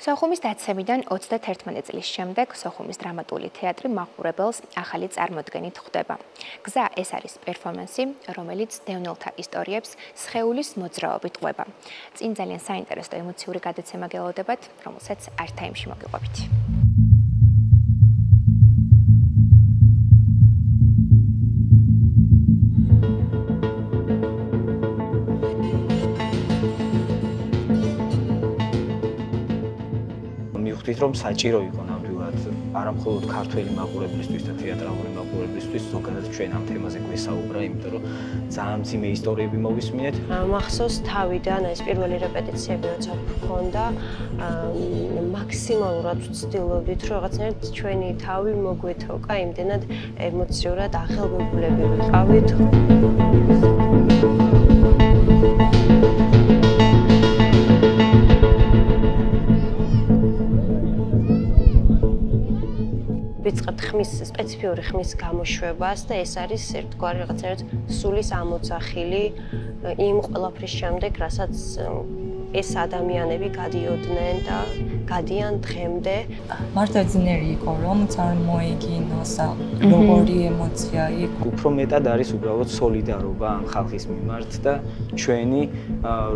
სოხუმის დაცემიდან 31 წლის შემდეგ სოხუმის დრამატული თეატრი მაყურებელს ახალი წარმოდგენით ხვდება. გზა ეს არის პერფორმანსი, რომელიც დევნილთა ისტორიებს სხეულის მოძრაობით ყვება. წინ ძალიან საინტერესო და ემოციური გადაცემა გელოდებათ, რომელსაც არტაიმში მოგიყვებით. მივხვდით რომ საჭირო იყო ნამდვილად არა მხოლოდ ქართველი მაყურებლისთვის და თეატრალური მაყურებლისთვის ზოგადად ჩვენ ამ თემაზე გვესაუბრა, იმიტომ რომ ძალიან მძიმე ისტორიები მოვისმინეთ. მახსოვს თავიდან ეს პირველი რეპეტიციები როცა გქონდა, მაქსიმალურად ვცდილობდით რომ რაღაცნაირად ჩვენი თავი მოგვეთოკა, იმდენად ემოციურად აღელვებულები ვიყავით. ვიწყებთ ხმის სპეციფიური ხმის გამოშვებას და ეს არის ერთგვარი რაღაცნაირად სულის ამოძახილი იმ ყველაფრის შემდეგ, რასაც ეს ადამიანები გადიოდნენ და გადიან დღემდე. მართლა ძნელი იყო რომ წარმოიგინოსა როგორი ემოცია იყო. უფრო მეტად არის უბრალოდ სოლიდარობა ამ ხალხის მიმართ და ჩვენი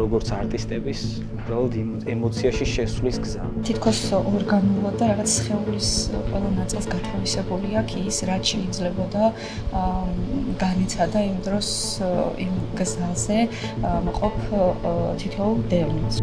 როგორც არტისტების უბრალოდ ემოციაში შესვლის გზა. თითქოს ორგანულად და რაღაც სხეულის ყველა ნაწილს გათვალისებული აქვს ის, რაც შეიძლებოდა განიცადა იმ დროს იმ გზაზე მოყოფ თითოეულ დევნილს.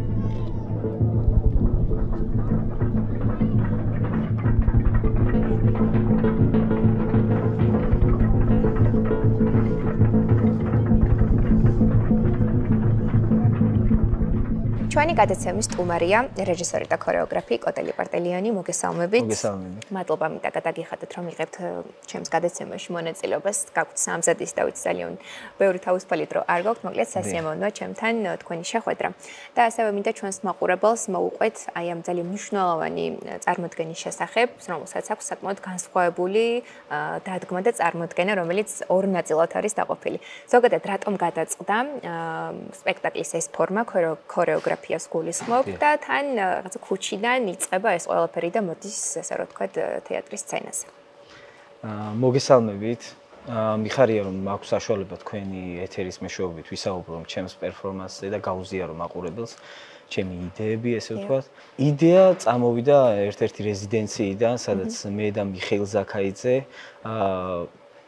ჩვენი გადაცემის სტუმარია რეჟისორი და ქორეოგრაფი კოტელი პარტელიანი. მოგესალმებით. მოგესალმებით. მადლობა მიტა გადაგიხადეთ რომ იღებთ ჩემს გადაცემაში მონაწილეობას. გაგვთ სამზადის და ვიცი ძალიან ბევრი თავისუფალი დრო არ გაქვთ, მოკლედ სასიამოვნოა ჩემთან თქვენი შეხვედრა. და ასევე მინდა ჩვენს მაყურებელს მოუყვეთ აი ამ ძალიან მნიშვნელოვანი წარმოდგენის შესახებ, რომელსაც აქვს საკმაოდ განსხვავებული დადგმა და წარმოდგენა, რომელიც ორ ნაწილად არის დაყოფილი. ზოგადად რატომ გადაწყდა სპექტაკლის ეს ფორმა ქორეოგრაფია გულისხმობ და თან რაღაცა ქუჩიდან იწყება ეს ყველაფერი და მოდის ესე რომ ვთქვათ თეატრის სცენაზე. მოგესალმებით. მიხარია რომ მაქვს საშუალება თქვენი ეთერის მეშვეობით ვისაუბრო ჩემს პერფორმანსზე და გაუზიარო მაყურებელს ჩემი იდეები, ესე ვთქვათ. იდეა წამოვიდა ერთ-ერთი რეზიდენციიდან, სადაც მე და მიხეილ ზაქაიძე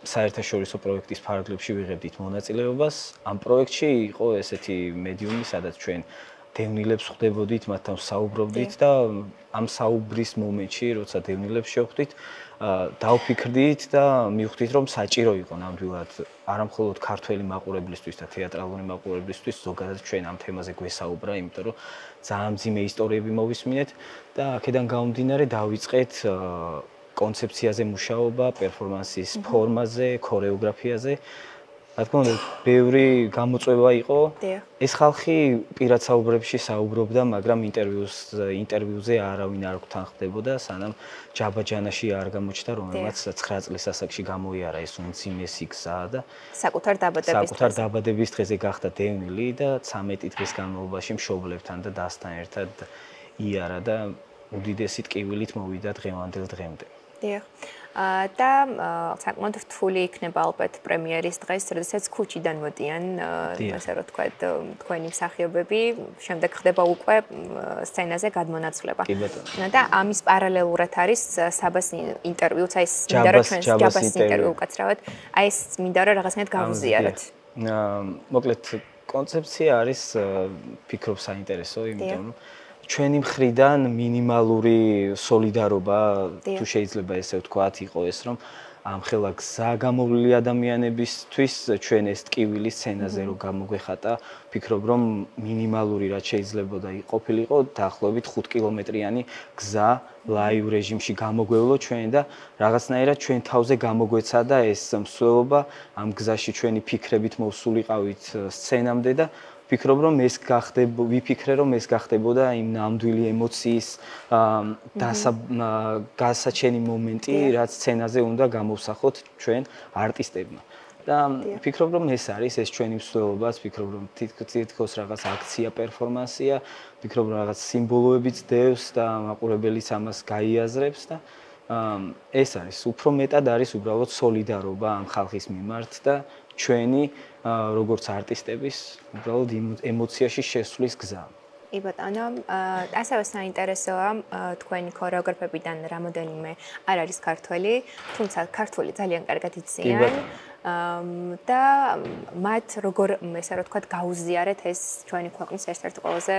საერთაშორისო პროექტის ფარგლებში ვიღებდით მონაწილეობას. ამ პროექტში იყო ესეთი მედიუმი, სადაც ჩვენ დევნილებს ხვდებოდით, მათთან საუბრობდით და ამ საუბრის მომენტში, როცა დევნილებს შევხვდით, დავფიქრდით და მივხვდით, რომ საჭირო იყო ნამდვილად არა მხოლოდ ქართველი მაყურებლისთვის და თეატრალური მაყურებლისთვის ზოგადად ჩვენ ამ თემაზე გვესაუბრა, იმიტომ რომ ძალიან მძიმე ისტორიები მოვისმინეთ და აქედან გამომდინარე დავიწყეთ კონცეფციაზე მუშაობა, პერფორმანსის ფორმაზე, ქორეოგრაფიაზე. რა თქმა უნდა, ბევრი გამოწვევა იყო. ეს ხალხი პირად საუბრებში საუბრობდა, მაგრამ ინტერვიუზე არავინ არ გთანხმდებოდა, სანამ ჯაბა ჯანაში არ გამოჩნდა, რომელმაც 9 წლის ასაკში გამოიარა ეს უმძიმესი გზა და საკუთარ დაბადების დღეზე გახდა დევნილი და 13 დღის განმავლობაში მშობლებთან და დასთან ერთად იარა და უდიდესი ტკივილით მოვიდა დღევანდელ დღემდე. დიახ. და საკმაოდ რთული იქნება ალბათ პრემიერის დღეს, როდესაც ქუჩიდან მოდიან, ასე რომ ვთქვათ, თქვენი მსახიობები, შემდეგ ხდება უკვე სცენაზე გადმონაცვლება. და ამის პარალელურად არის საბას ინტერვიუც, აი ეს მინდა რომ ჩვენს ჯაბას ინტერვიუ უკაცრავად, აი ეს მინდა რომ რაღაცნაირად გავუზიაროთ. მოკლედ კონცეფცია არის ფიქრობ საინტერესო, იმიტომ რომ ჩვენი მხრიდან მინიმალური სოლიდარობა, თუ შეიძლება ესე ვთქვათ, იყო ეს, რომ ამხელა გზა გამოვლილი ადამიანებისთვის ჩვენ ეს ტკივილი სცენაზე რომ გამოგვეხატა, ვფიქრობ, რომ მინიმალური რაც შეიძლება და ყოფილიყო, დაახლოებით 5 კილომეტრიანი გზა ლაივ რეჟიმში გამოგვევლო ჩვენ და რაღაცნაირად ჩვენ თავზე გამოგვეცადა ეს მსვლელობა, ამ გზაში ჩვენი ფიქრებით მოვსულიყავით სცენამდე და ვფიქრობ, რომ ვიფიქრე, რომ ეს გახდებოდა იმ ნამდვილი ემოციის გასაჩენი მომენტი, რაც სცენაზე უნდა გამოვსახოთ ჩვენ არტისტებმა. და ფიქრობ რომ ეს არის ეს ჩვენი მსვლელობაც, ფიქრობ რომ თითქოს რაღაც აქცია პერფორმანსია, ფიქრობ რომ რაღაც სიმბოლოებიც დევს და მაყურებელიც ამას გაიაზრებს და ეს არის უფრო მეტად არის უბრალოდ სოლიდარობა ამ ხალხის მიმართ და ჩვენი როგორც არტისტების უბრალოდ ემოციაში შესვლის გზა. კი ბატონო, ასევე საინტერესოა თქვენი ქორეოგრაფებიდან რამოდენიმე არ არის ქართველი, თუმცა ქართული ძალიან კარგად იციან და მათ როგორ ესე რა ვთქვათ გაუზიარეთ ეს ჩვენი ქვეყნის ერთ-ერთი ყველაზე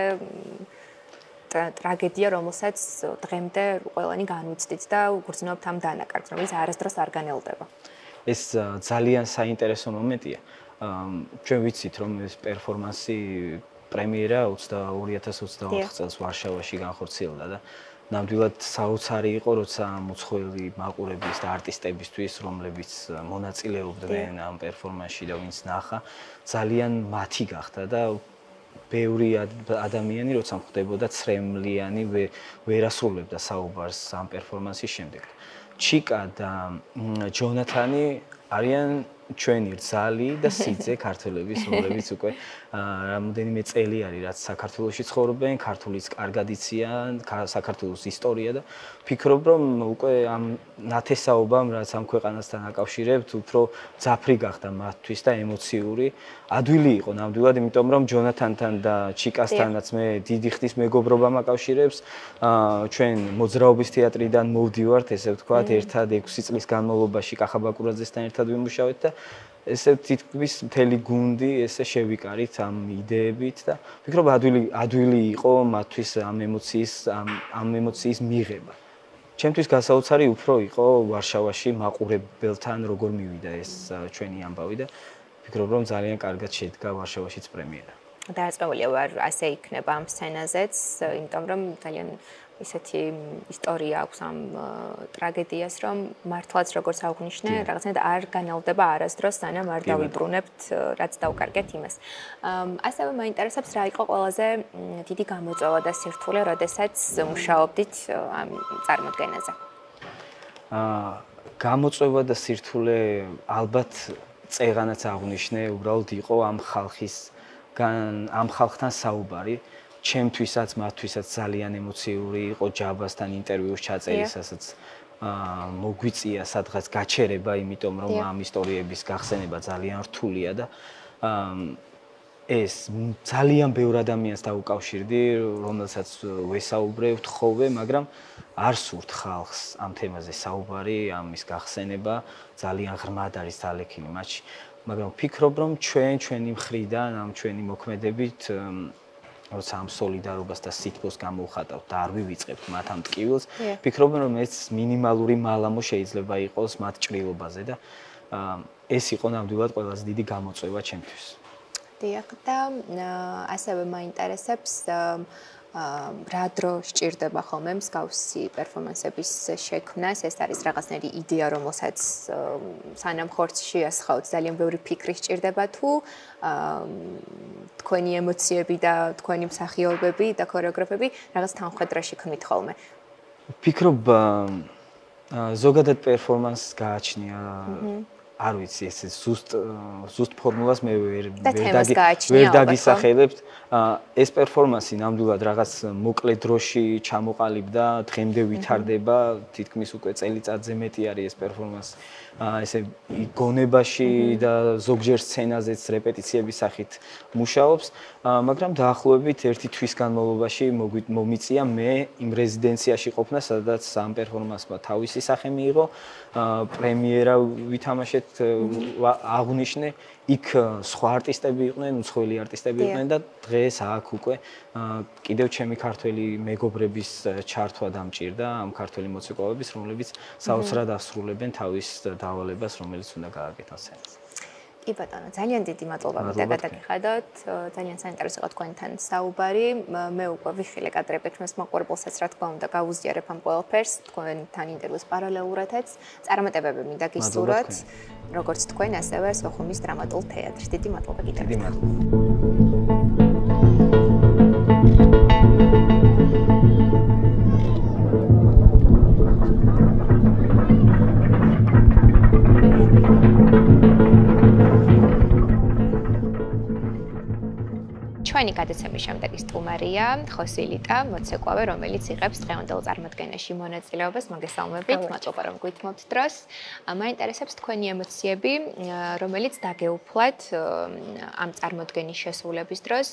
ტრაგედია, რომელსაც დღემდე ყველანი განვიცდით და უგრძნობთ ამ დანაკარგს, რომელიც არასდროს არ განელდება. ეს ძალიან საინტერესო მომენტია. ჩვენ ვიცით რომ ეს პერფორმანსი პრემიერა 2024 წელს ვარშავაში განხორციელდა და ნამდვილად საოცარი იყო, როცა მოწვეული მაყურებლის და არტისტებისთვის, რომლებიც მონაწილეობდნენ ამ პერფორმანსში და ვინც ნახა, ძალიან მათი გახდა და ბევრი ადამიანი როცა მხვდებოდა ცრემლიანი ვერ ასრულებდა საუბარს ამ პერფორმანსის შემდეგ. ჩიკა და ჯონათანი არიან ჩვენი რძალი და სიძე ქართველების, რომლებიც უკვე რამოდენიმე წელი არის, რაც საქართველოში ცხოვრობენ, ქართულიც კარგად იციან, საქართველოს ისტორია და ფიქრობ, რომ უკვე ამ ნათესაობამ, რაც ამ ქვეყანასთან აკავშირებთ, უფრო ძაფრი გახდა მათთვის და ემოციური. ადვილი იყო ნამდვილად, იმიტომ რომ ჯონათანთან და ჩიკასთანაც მე დიდი ხნის მეგობრობა მაკავშირებს. ჩვენ მოძრაობის თეატრიდან მოვდივართ, ესე ვთქვათ, ერთად 6 წლის განმავლობაში კახაბაკურაძესთან ერთად ვიმუშავეთ და ესე თითქმის მთელი გუნდი ესე შევიკარით ამ იდეებით და ვფიქრობ ადვილი იყო მათთვის ამ ემოციის მიღება. ჩემთვის გასაოცარი უფრო იყო ვარშავაში მაყურებელთან როგორ მივიდა ეს ჩვენი ამბავი და ვფიქრობ რომ ძალიან კარგად შედგა ვარშავაშიც პრემიერა. დაწყებულია ვარ ასე იქნება ამ სცენაზეც, იმიტომ რომ ძალიან ისეთი ისტორია აქვს ამ ტრაგედიას, რომ მართლაც როგორც აღნიშნე, რაღაცნაირად არ განალდება არასდროს, სანამ არ დავიბრუნებთ, რაც დავკარგეთ იმას. ასევე მაინტერესებს რა იყო ყველაზე დიდი გამოწვევა და სირთულე, როდესაც მუშაობდით ამ წარმოდგენაზე. გამოწვევა და სირთულე ალბათ წეღანაც აღნიშნე, უბრალოდ იყო ამ ხალხთან საუბარი. ჩემთვისაც, მათთვისაც ძალიან ემოციური იყო ჯაბასთან ინტერვიუს ჩაწერისასაც მოგვიწია სადღაც გაჩერება, იმიტომ რომ ამ ისტორიების გახსენება ძალიან რთულია და ეს ძალიან ბევრ ადამიანს დაუკავშირდი, რომელსაც ვესაუბრებთ ხოლმე, მაგრამ არ სურთ ხალხს ამ თემაზე საუბარი, ამის გახსენება, ძალიან ღრმად არის დალექილი მათში, მაგრამ ვფიქრობ, რომ ჩვენი მხრიდან, ამ ჩვენი მოქმედებით როცა ამ სოლიდარობას და სითბოს გამოვხატავთ და არ ვივიწყებთ მათ ამ ტკივილს, ვფიქრობ, რომ ეს მინიმალური მალამო შეიძლება იყოს მათ ჭრილობაზე და ეს იყო ნამდვილად ყველაზე დიდი გამოწვევა ჩემთვის. დიახ, და ასევე მაინტერესებს რა დრო სჭირდება ხოლმე მსგავსი პერფორმანსების შექმნას, ეს არის რაღაცნაირი იდეა, რომელსაც სანამ ხორცში შეასხავთ, ძალიან ბევრი ფიქრი სჭირდება თუ თქვენი ემოციები და თქვენი მსახიობები და ქორეოგრაფები რაღაც თანხმდროში ქმნით ხოლმე. ვფიქრობ, ზოგადად პერფორმანსს გააჩნია არ ვიცი, ეს ზუსტ ფორმულას მე ვერ დაგისახელებთ. ეს პერფორმანსი ნამდვილად რაღაც მოკლე დროში ჩამოყალიბდა, დღემდე ვითარდება, თითქმის უკვე წელიწადზე მეტი არის ეს პერფორმანსი. ესე გონებაში და ზოგჯერ სცენაზეც რეპეტიციების სახით მუშაობს, მაგრამ დაახლოებით 1 თვის განმავლობაში მომიწია მე იმ რეზიდენციაში ყოფნა, სადაც ამ პერფორმანსმა თავისი სახე მიიღო, პრემიერა ვითამაშეთ, აღნიშნე, იქ სხვა არტისტები იყვნენ, უცხოელი არტისტები იყვნენ და დღეს აქ უკვე კიდევ ჩემი ქართველი მეგობრების ჩართვა დამჭირდა, ამ ქართველი მოცეკვავების, რომლებიც საოცრად ასრულებენ თავის დავალებას, რომელიც უნდა გააკეთონ სცენაზე. კი ბატონო, ძალიან დიდი მადლობა მინდა გადაგიხადოთ. ძალიან საინტერესო იყო თქვენთან საუბარი. მე უკვე ვიხილე კადრები ჩვენს მოყვარებელსაც, რა თქმა უნდა, გავუზიარებ ამ ყველაფერს, თქვენთან ინტერვიუს პარალელურადაც. წარმატებები მინდა გისურვოთ, როგორც თქვენ, ასევე სოხუმის დრამატულ თეატრს. დიდი მადლობა კიდევ ერთხელ. დიდი მადლობა. თქვენი გადაცემის შემდეგი სტუმარია ხოსილიტა მოცეკვავე, რომელიც იღებს დღევანდელ წარმოდგენაში მონაწილეობას. მოგესალმებით, მადლობა რომ გვითმობთ დროს. მაინტერესებს თქვენი ემოციები, რომელიც დაგეუფლათ ამ წარმოდგენის შესრულების დროს.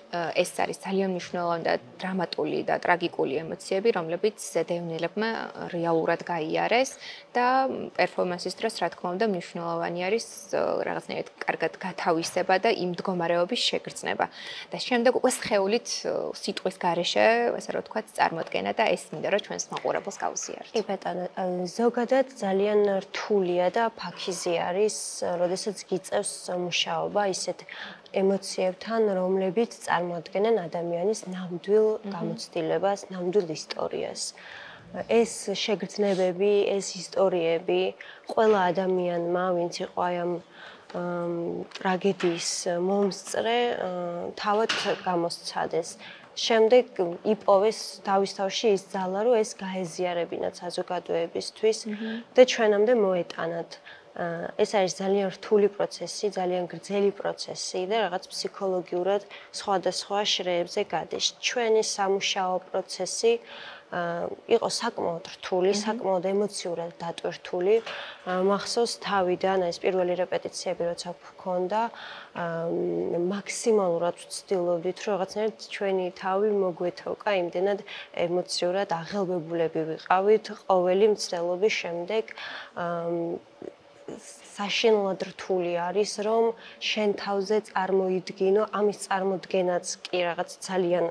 ეს არის ძალიან მნიშვნელოვანი და დრამატული და ტრაგიკული ემოციები, რომლებიც დევნილებმა რეალურად გაიარეს და პერფორმანსის დროს, რა თქმა უნდა, მნიშვნელოვანი არის რაღაცნაირად კარგად გათავისება და იმ მდგომარეობის შეგრძნება. და შემდეგ უკვე სხეულით სიტყვის გარეშე, ასე რომ ვთქვათ, წარმოდგენა და ეს მინდა რომ ჩვენს მაყურებელს გავუსიაროთ. კი ბატონო, ზოგადად ძალიან რთულია და ფაქიზი არის, როდესაც გიწევს მუშაობა ისეთ ემოციებთან, რომლებიც წარმოადგენენ ადამიანის ნამდვილ გამოცდილებას, ნამდვილ ისტორიას. ეს შეგრძნებები, ეს ისტორიები ყველა ადამიანმა, ვინც იყო აი ამ ტრაგედიის მომსწრე, თავად გამოსცადეს. შემდეგ იპოვეს თავის თავში ის ძალა, რომ ეს გაეზიარებინათ საზოგადოებისთვის და ჩვენამდე მოეტანათ. ეს არის ძალიან რთული პროცესი, ძალიან გრძელი პროცესი და რაღაც ფსიქოლოგიურად სხვადასხვა შრეებზე გადის. ჩვენი სამუშაო პროცესი იყო საკმაოდ რთული, საკმაოდ ემოციურად დატვირთული. მახსოვს თავიდან ეს პირველი რეპეტიციები როცა გქონდა, მაქსიმალურად ვცდილობდით, რომ რაღაცნაირად ჩვენი თავი მოგვეთოვკა, იმდენად ემოციურად აღელვებულები ვიყავით ყოველი მცდელობის შემდეგ. საშინლად რთული არის, რომ შენ თავზე წარმოიდგინო, ამის წარმოდგენაც კი რაღაც ძალიან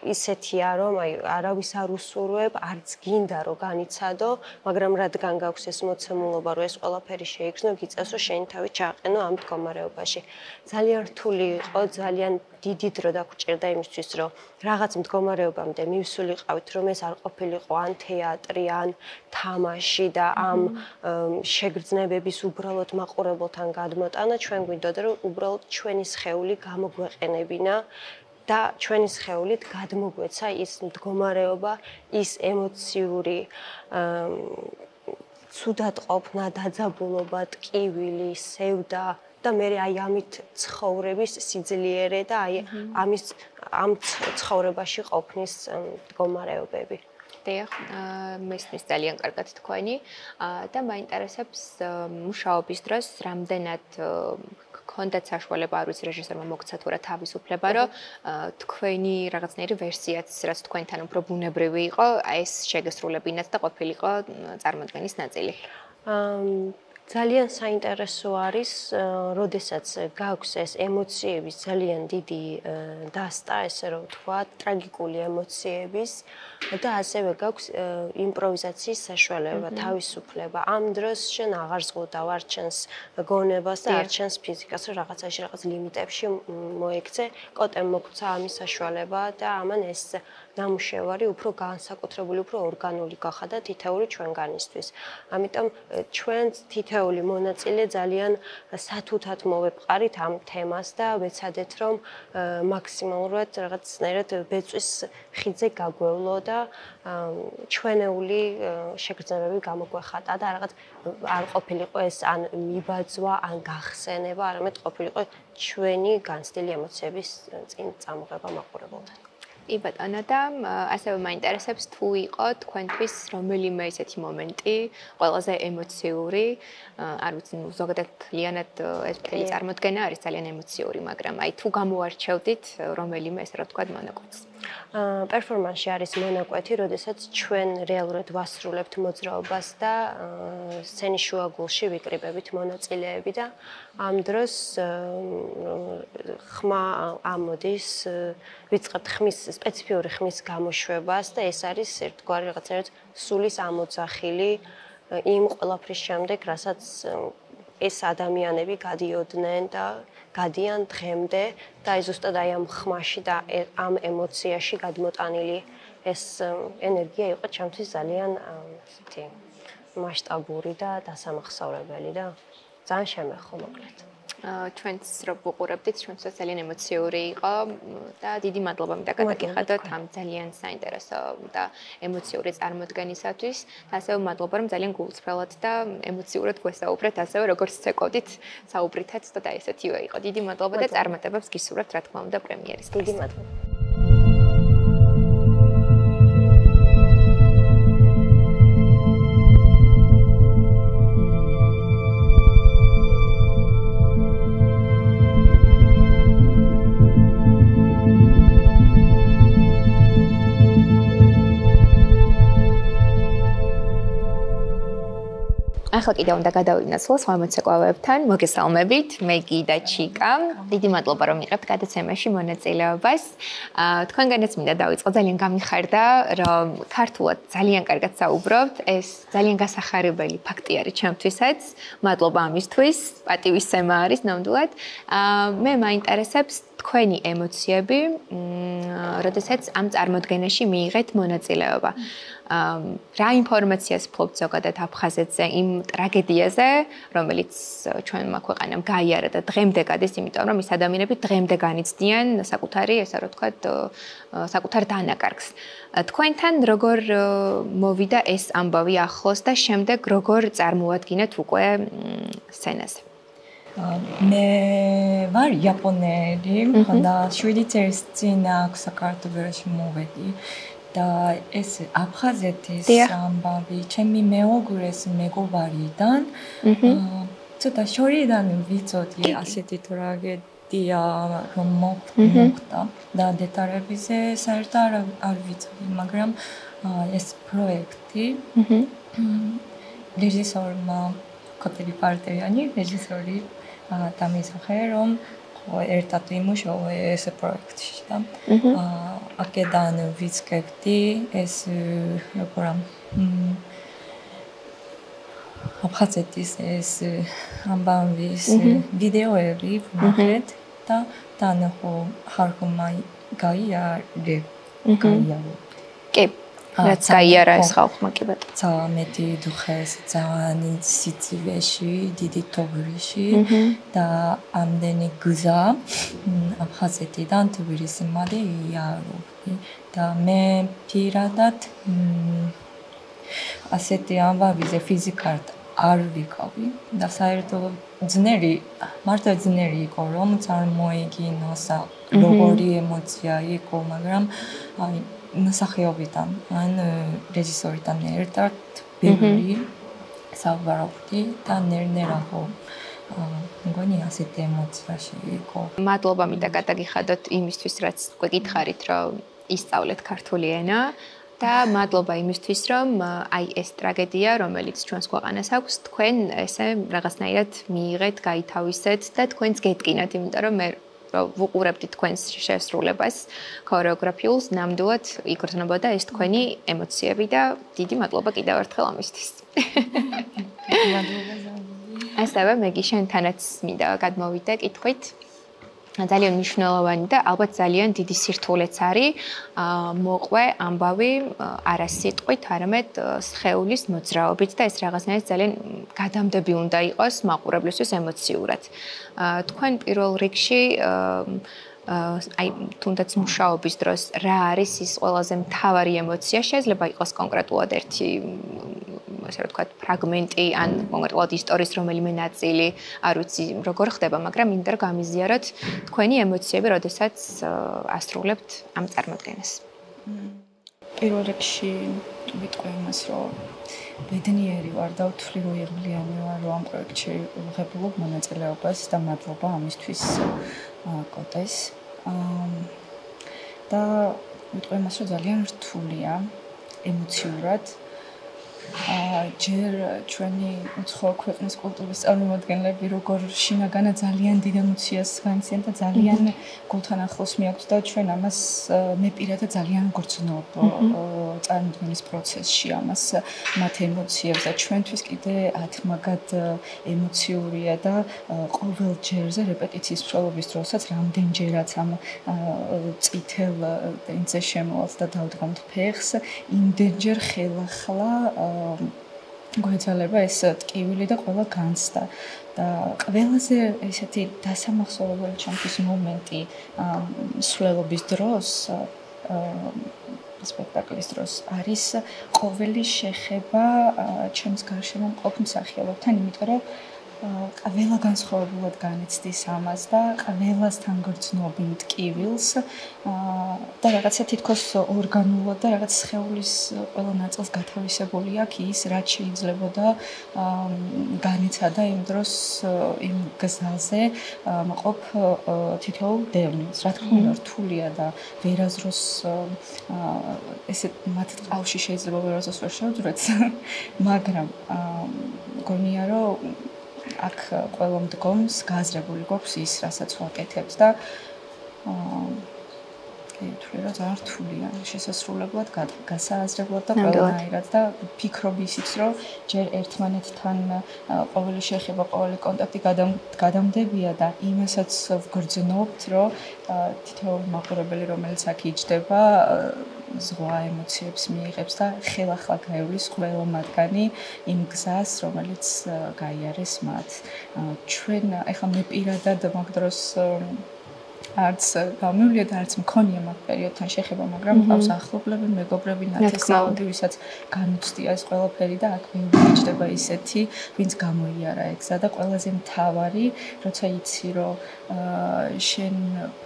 ისეთია, რომ აი არავის არ უსურვებ, არც გინდა რომ განიცადო, მაგრამ რადგან გაქვს ეს მოცემულობა, რომ ეს ყველაფერი შეიგრძნო, გიწევს რომ შენი თავი ჩააყენო ამ მდგომარეობაში. ძალიან რთული იყო, ძალიან დიდი დრო დაგჭირდა იმისთვის, რომ რაღაც მდგომარეობამდე მივსულიყავით, რომ ეს არ ყოფილიყო ან თეატრი, ან თამაში და ამ შეგრძნებების უბრალოდ მაყურებელთან გადმოტანა, ჩვენ გვინდოდა რომ უბრალოდ ჩვენი სხეული გამოგვეყენებინა და ჩვენი სხეულით გადმოგვეცა ის მდგომარეობა, ის ემოციური ცუდად ყოფნა, დაძაბულობა, ტკივილი, სევდა და მე აი ამით ცხოვრების სიძლიერე და აი ამ ცხოვრებაში ყოფნის მდგომარეობები. დიახ, მესმის ძალიან კარგად თქვენი და მაინტერესებს მუშაობის დროს რამდენად გქონდათ საშუალება, არ ვიცი რეჟისორმა მოგცა თუ რა თავისუფლება, რომ თქვენი რაღაცნაირი ვერსიაც, რაც თქვენთან უფრო ბუნებრივი იყო, ეს შეგესრულებინათ და ყოფილიყო წარმოდგენის ნაწილი. ძალიან საინტერესო არის, როდესაც გაქვს ეს ემოციების ძალიან დიდი დასტა, ესე რომ ვთქვა, ტრაგიკული ემოციების და ასევე გაქვს იმპროვიზაციის საშუალება, თავისუფლება. ამ დროს შენ აღარ ზღუდავ არ ჩენს გონებას და არ ჩენს ფიზიკას, რომ რაღაცაში რაღაც ლიმიტებში მოექცე, კოტემ მოგცა ამის საშუალება და ამან ეს ნამუშევარი უფრო განსაკუთრებული, უფრო ორგანული გახადა თითოეული ჩვენგანისთვის. ამიტომ ჩვენ თითოეული მონაწილე ძალიან სათუთად მოვეპყარით ამ თემას და ვეცადეთ, რომ მაქსიმალურად რაღაცნაირად ბეწვის ხიდზე გაგვევლო და ჩვენეული შეგრძნებები გამოგვეხატა და რაღაც არ ყოფილიყო ეს ან მიბაძვა, ან გახსენება, არამედ ყოფილიყო ჩვენი განცდილი ემოციების წინ წამოღება მაყურებელთან. კი ბატონო და ასევე მაინტერესებს თუ იყო თქვენთვის რომელიმე ესეთი მომენტი ყველაზე ემოციური, არ ვიცი, ზოგადად ლიანად ეს მთელი წარმოდგენა არის ძალიან ემოციური, მაგრამ აი თუ გამოარჩევდით რომელიმე ესე რა თქვა მონაკვეთს. პერფორმანსში არის მონაკვეთი, როდესაც ჩვენ რეალურად ვასრულებთ მოძრაობას და სცენის შუაგულში ვიკრიბებით მონაწილეები და ამ დროს ხმა ამოდის, ვიწყებთ ხმის სპეციფიური ხმის გამოშვებას და ეს არის ერთგვარი რაღაცნაირად სულის ამოძახილი იმ ყველაფრის შემდეგ, რასაც ეს ადამიანები გადიოდნენ და გადიან დღემდე და აი ზუსტად აი ამ ხმაში და ამ ემოციაში გადმოტანილი ეს ენერგია იყო ჩემთვის ძალიან მასშტაბური და დასამახსოვრებელი და ძალიან შემეხო მოკლედ. ჩვენს რო ვუყურებდით, ჩვენსაც ძალიან ემოციური იყო და დიდი მადლობა მინდა გადაგიხადოთ ამ ძალიან საინტერესო და ემოციური წარმოდგენისათვის. ასევე მადლობა რომ ძალიან გულწრფელად და ემოციურად გვესაუბრეთ, ასევე როგორც ცეკვდით, საუბრითაც და ესეთივე იყო. დიდი მადლობა და წარმატებებს გისურვებთ, რა თქმა უნდა, პრემიერის. დიდი მადლობა. ახლა კიდევ უნდა გადავინაცვლო სხვა მოცეკვავეებთან, მოგესალმებით, მე გიდა ჩიკა. დიდი მადლობა რომ იყებთ გადაცემაში მონაწილეობას. თქვენგანაც მინდა დავიწყო, ძალიან გამიხარდა, რომ ქართულად ძალიან კარგად საუბრობთ. ეს ძალიან გასახარებელი ფაქტი არის ჩემთვისაც. მადლობა ამისთვის, პატივისცემა არის ნამდვილად. მე მაინტერესებს თქვენი ემოციები, როდესაც ამ წარმოდგენაში მიიღეთ მონაწილეობა. რა ინფორმაციას ფლობთ ზოგადად აფხაზეთზე იმ ტრაგედიაზე, რომელიც ჩვენმა ქვეყანამ გაიარა და დღემდე გადის, იმიტომ რომ ის ადამიანები დღემდე განიცდიან საკუთარი, ესე რომ ვთქვათ, საკუთარ დანაკარგს. თქვენთან როგორ მოვიდა ეს ამბავი ახლოს და შემდეგ როგორ წარმოადგინეთ უკვე სცენაზე? მე ვარ იაპონელი და 7 წელს წინ აქ საქართველოში მოვედი და ეს აფხაზეთის ამბავი ჩემი მეუღლის მეგობარიდან ცოტა შორიდან ვიცოდი ასეთი ტრაგედია რომ მოხდა და დეტალებზე საერთოდ არ ვიცოდი, მაგრამ ეს პროექტი რეჟისორმა კოტელი პარტიანი რეჟისორი დამისახე რომ ერთად იმუშავა ეს პროექტში და აქედან ვიცქებდი ეს როგორ აფხაზეთის ეს ამბავის ვიდეოები ვნახეთ და თან ხალხმა გაიარა. კი რაც გაიარა ეს ხალხმა კი ბატონო. ძალიან მეტი დუხეს, ძალიან სიცივეში, დიდი თოვლში და ამდენი გზა აფხაზეთიდან თბილისამდე იარობდი და მე პირადად ასეთი ამბავიზე ფიზიკად არ ვიყავი და საერთოდ ძნელი, მართლა ძნელი იყო რომ წარმოიგინოს როგორი ემოცია იყო, მაგრამ აი მსახიობიდან, ან რეჟისორიდან ერთად ბევრი საუბრობდი და ნერნერაო მგონი ასეთი ემოციაში იყო. მადლობა მინდა გადაგიხადოთ იმისთვის, რაც უკვე გითხარით, რომ ისწავლეთ ქართული ენა და მადლობა იმისთვის, რომ აი ეს ტრაგედია, რომელიც ჩვენს ქვეყანას აქვს, თქვენ ესე რაღაცნაირად მიიღეთ, გაითავისეთ და თქვენს გეტკინათ, იმიტომ რომ მე ვუყურებდი თქვენს შესრულებას ქორეოგრაფიულს, ნამდვილად იგრძნობოდა ეს თქვენი ემოციები და დიდი მადლობა კიდევ ერთხელ ამისთვის. ასევე მეგი შენთანაც მინდა გადმოვიდე კითხვით. ძალიან მნიშვნელოვანი და ალბათ ძალიან დიდი სირთულეც არის მოყვე ამბავი არა სიტყვით, არამედ სხეულის მოძრაობით და ეს რაღაცნაირად ძალიან გადამდები უნდა იყოს მაყურებლისთვის ემოციურად. თქვენ პირველ რიგში აი თუნდაც მუშაობის დროს რა არის ის ყველაზე მთავარი ემოცია? შეიძლება იყოს კონკრეტულად ერთი ასე რომ ვთქვათ, ფრაგმენტი ან კონკრეტულად ისტორიის რომელიმე ნაწილი, არ ვიცი როგორ ხდება, მაგრამ მინდა რომ გამიზიაროთ თქვენი ემოციები, როდესაც ასრულებთ ამ წარმოდგენას. პირველ რიგში ვიტყვი იმას, რომ ბედნიერი ვარ და ვთვლი რომ იღბლიანი ვარ, რომ ამ პროექტში ვღებულობ მონაწილეობას და მადლობა ამისთვის კოტეს. და ვიტყვი იმას, რომ ძალიან რთულია ემოციურად ჯერ ჩვენი უცხო ქვეყნის კულტურის წარმომადგენლები როგორ შინაგანა ძალიან დიდ ემოციას განიცდიან და ძალიან გულთან ახლოს მიაქვს და ჩვენ ამას მე პირადად ძალიან გორცნობ წარმოდგენის პროცესში ამას მათ ემოციებს და ჩვენთვის კიდე ათმაგად ემოციურია და ყოველ ჯერზე რეპეტიციის მსვლელობის დროსაც რამდენჯერაც ამ წითელ ტენზე შემოვალთ და დავდგამთ ფეხს იმდენჯერ ხელახლა გვეძალება ეს ტკივილი და ყველა განცდა. და ყველაზე ესეთი დასამახსოვრებელი ჩემთვის მომენტი მსვლელობის დროს სპექტაკლის დროს არის ყოველი შეხება ჩემს გარშემო მყოფ მსახიობებთან, იმიტომ რომ ყველა განსხვავებულად განიცდის ამას და ყველასთან გრძნობენ ტკივილს და რაღაცა თითქოს ორგანულად და რაღაც სხეულის ყველა ნაწილს გათავისებული აქვს ის, რაც შეიძლებოდა განიცადა იმ დროს იმ გზაზე მყოფ თითოეულ დევნილს. რა თქმა უნდა, რთულია და ვერაზროს ესე მათ ყავში შეიძლება ვერაზროს ვერ შევძვრეთ, მაგრამ მგონია რომ აქ ყველა მდგომს გააზრებული გვაქვს ის, რასაც ვაკეთებთ და თვლი რომ ძალიან რთულია შესასრულებლად გასააზრებლად და ყველანაირად და ვფიქრობ ისიც რომ ჯერ ერთმანეთთან ყოველი შეხება, ყოველი კონტაქტი გადამდებია და იმასაც ვგრძნობთ, რომ თითოეული მაყურებელი, რომელიც აქ იჯდება, ზღვა ემოციებს მიიღებს და ხელახლა გაივლის ყველა მათგანი იმ გზას, რომელიც გაიარეს მათ. ჩვენ ეხლა მე პირადად მაგ დროს არც გამივლია და არც მქონია მაგ პერიოდთან შეხება, მაგრამ მყავს ახლობლები, მეგობრები, ნათესაობები, ვისაც განუცდია ეს ყველაფერი და აქ მიუჯდება ისეთი, ვინც გამოიარა ეგზა და ყველაზე მთავარი, როცა იცი, რომ შენ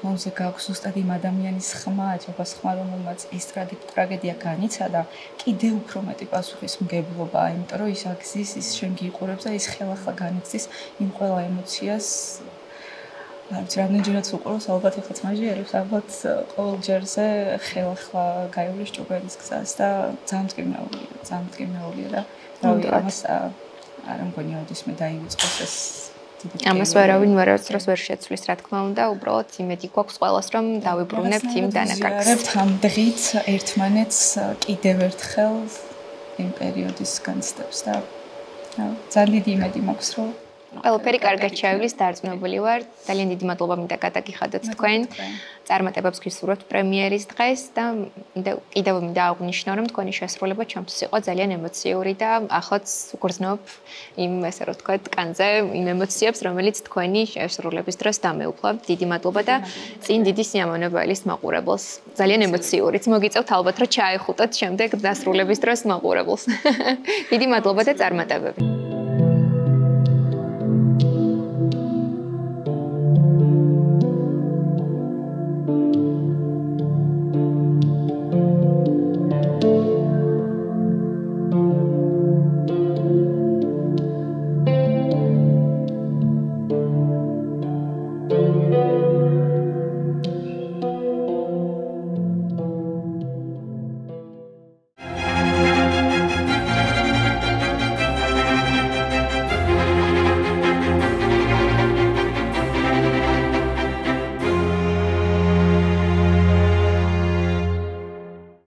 ფონზე გაქვს ზუსტად იმ ადამიანის ხმა, ეთობას ხმა, რომელმაც ის ტრაგედია განიცადა, კიდევ უფრო მეტი პასუხისმგებლობაა, იმიტომ რომ ის აგზის, ის შენ გიყურებს და ის ხელახლა განიცდის იმ ყველა ემოციას. რამდენჯერაც უყუროს, ალბათ ეხლაც მაჟიერებს, ალბათ ყოველ ჯერზე ხელახლა გაივლის ჭუბერის გზას და ძალიან მტკივნეულია და რავი, ამას არ მგონია ოდესმე დაივიწყოს ეს დიდი ამას ვერავინ ვერასდროს ვერ შეცვლის, რა თქმა უნდა, უბრალოდ იმედი გვაქვს ყველას, რომ დავიბრუნებთ იმ დანაკარგს. ვიარებთ ამ დღით ერთმანეთს კიდევ ერთხელ იმ პერიოდის განცდებს და ძალიან დიდი იმედი მაქვს, რომ ყველაფერი კარგად შეავლის, დარწმუნებული ვარ. ძალიან დიდი მადლობა მინდა გადაგიხადოთ თქვენ. წარმატებებს გისურვებთ პრემიერის დღეს და კიდევ მინდა აღვნიშნო, რომ თქვენი შესრულება ჩემთვის იყო ძალიან ემოციური და ახლაც ვგრძნობ იმ, ესე რომ ვთქვათ, კანზე იმ ემოციებს, რომელიც თქვენი შესრულების დროს დამეუფლავთ. დიდი მადლობა და წინ დიდი სიამოვნება ელის მაყურებელს. ძალიან ემოციურიც. მოგიწევთ ალბათ, რომ ჩაეხუტოთ შემდეგ დასრულების დროს მაყურებელს. დიდი მადლობა და წარმატებები.